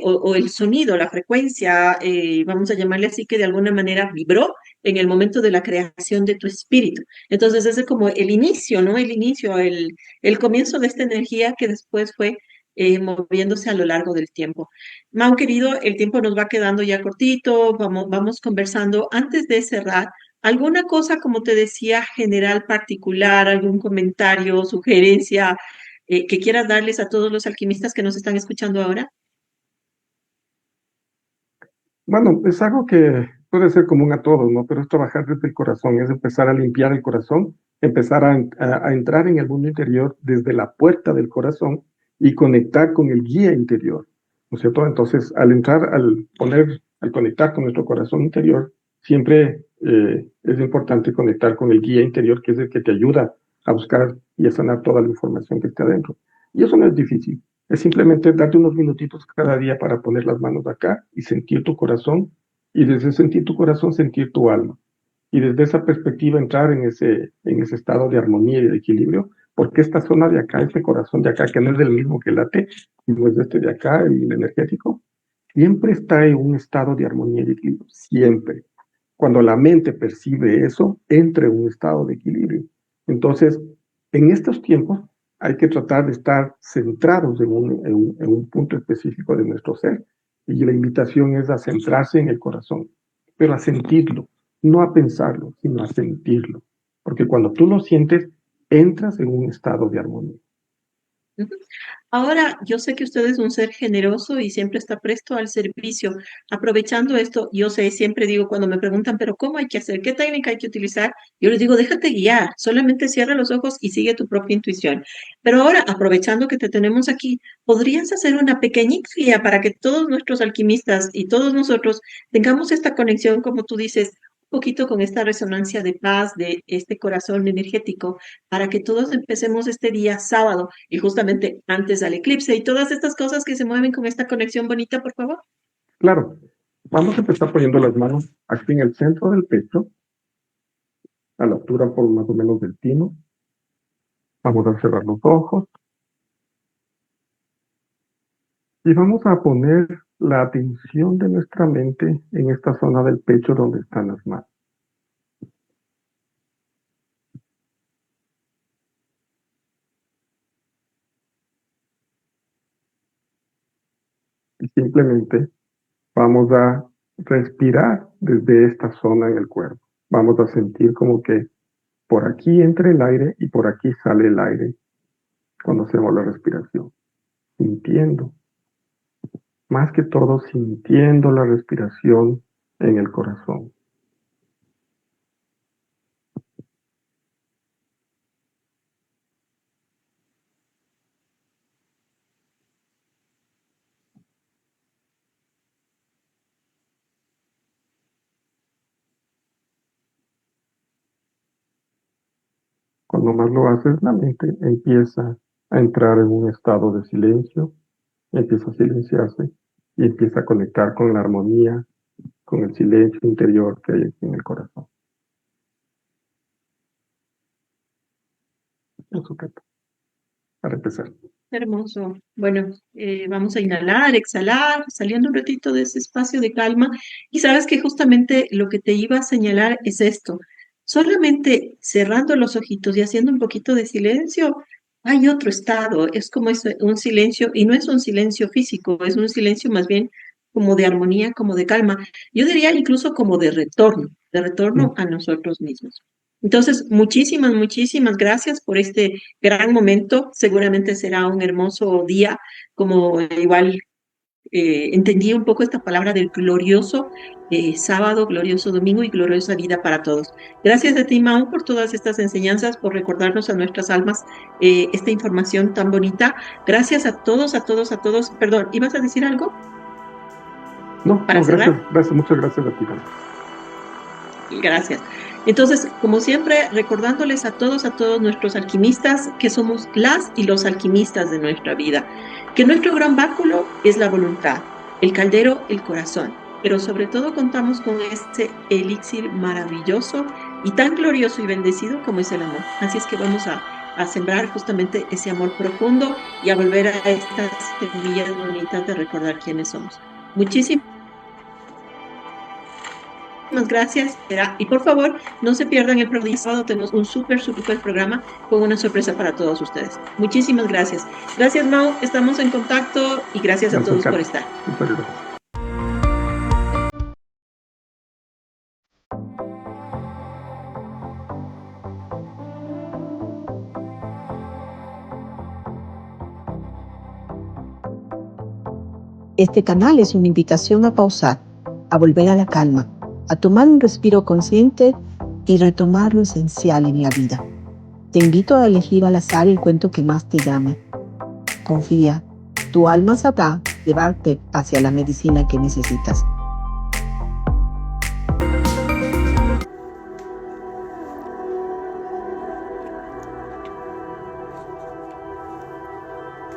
o el sonido, la frecuencia, vamos a llamarle así, que de alguna manera vibró en el momento de la creación de tu espíritu. Entonces, ese es como el inicio, ¿no? El inicio, el comienzo de esta energía que después fue moviéndose a lo largo del tiempo. Mau, querido, el tiempo nos va quedando ya cortito, vamos conversando. Antes de cerrar, ¿alguna cosa, como te decía, general, particular, algún comentario, sugerencia que quieras darles a todos los alquimistas que nos están escuchando ahora? Bueno, es algo que puede ser común a todos, ¿no? Pero es trabajar desde el corazón, es empezar a limpiar el corazón, empezar a entrar en el mundo interior desde la puerta del corazón y conectar con el guía interior, ¿no es cierto? Entonces, al entrar, al conectar con nuestro corazón interior, siempre es importante conectar con el guía interior, que es el que te ayuda a buscar y a sanar toda la información que está adentro. Y eso no es difícil. Es simplemente darte unos minutitos cada día para poner las manos acá y sentir tu corazón, y desde sentir tu corazón, sentir tu alma. Y desde esa perspectiva entrar en ese estado de armonía y de equilibrio, porque esta zona de acá, este corazón de acá, que no es del mismo que late, sino es este de acá, el energético, siempre está en un estado de armonía y de equilibrio, siempre. Cuando la mente percibe eso, entra en un estado de equilibrio. Entonces, en estos tiempos, hay que tratar de estar centrados en un punto específico de nuestro ser. Y la invitación es a centrarse en el corazón, pero a sentirlo, no a pensarlo, sino a sentirlo. Porque cuando tú lo sientes, entras en un estado de armonía. Ujú. Ahora, yo sé que usted es un ser generoso y siempre está presto al servicio. Aprovechando esto, yo sé, siempre digo cuando me preguntan, pero ¿cómo hay que hacer? ¿Qué técnica hay que utilizar? Yo les digo, déjate guiar, solamente cierra los ojos y sigue tu propia intuición. Pero ahora, aprovechando que te tenemos aquí, ¿podrías hacer una pequeñita guía para que todos nuestros alquimistas y todos nosotros tengamos esta conexión, como tú dices, un poquito con esta resonancia de paz, de este corazón energético, para que todos empecemos este día sábado y justamente antes del eclipse y todas estas cosas que se mueven con esta conexión bonita, por favor? Claro, vamos a empezar poniendo las manos aquí en el centro del pecho, a la altura por más o menos del timo. Vamos a cerrar los ojos y vamos a poner la atención de nuestra mente en esta zona del pecho donde están las manos. Y simplemente vamos a respirar desde esta zona en el cuerpo. Vamos a sentir como que por aquí entra el aire y por aquí sale el aire cuando hacemos la respiración. Sintiendo, más que todo sintiendo la respiración en el corazón. Cuando más lo haces, la mente empieza a entrar en un estado de silencio, empieza a silenciarse y empieza a conectar con la armonía, con el silencio interior que hay aquí en el corazón. Eso, Cata, para empezar. Hermoso. Bueno, vamos a inhalar, exhalar, saliendo un ratito de ese espacio de calma. Y sabes que justamente lo que te iba a señalar es esto. Solamente cerrando los ojitos y haciendo un poquito de silencio, hay otro estado. Es como un silencio, y no es un silencio físico, es un silencio más bien como de armonía, como de calma. Yo diría incluso como de retorno a nosotros mismos. Entonces, muchísimas, muchísimas gracias por este gran momento. Seguramente será un hermoso día, como igual entendí un poco esta palabra del glorioso sábado, glorioso domingo y gloriosa vida para todos. Gracias a ti, Mau, por todas estas enseñanzas, por recordarnos a nuestras almas esta información tan bonita. Gracias a todos, a todos, a todos. Perdón, ¿ibas a decir algo? No, Para cerrar. gracias, muchas gracias a ti. Gracias. Entonces, como siempre, recordándoles a todos nuestros alquimistas que somos las y los alquimistas de nuestra vida, que nuestro gran báculo es la voluntad, el caldero, el corazón, pero sobre todo contamos con este elixir maravilloso y tan glorioso y bendecido como es el amor. Así es que vamos a sembrar justamente ese amor profundo y a volver a estas semillas bonitas de recordar quiénes somos. Muchísimas Muchas gracias. Y por favor, no se pierdan el próximo sábado. Tenemos un súper programa con una sorpresa para todos ustedes. Muchísimas gracias. Gracias, Mau. Estamos en contacto y gracias a todos por estar. Muchas gracias. Este canal es una invitación a pausar, a volver a la calma, a tomar un respiro consciente y retomar lo esencial en la vida. Te invito a elegir al azar el cuento que más te llame. Confía, tu alma sabrá llevarte hacia la medicina que necesitas.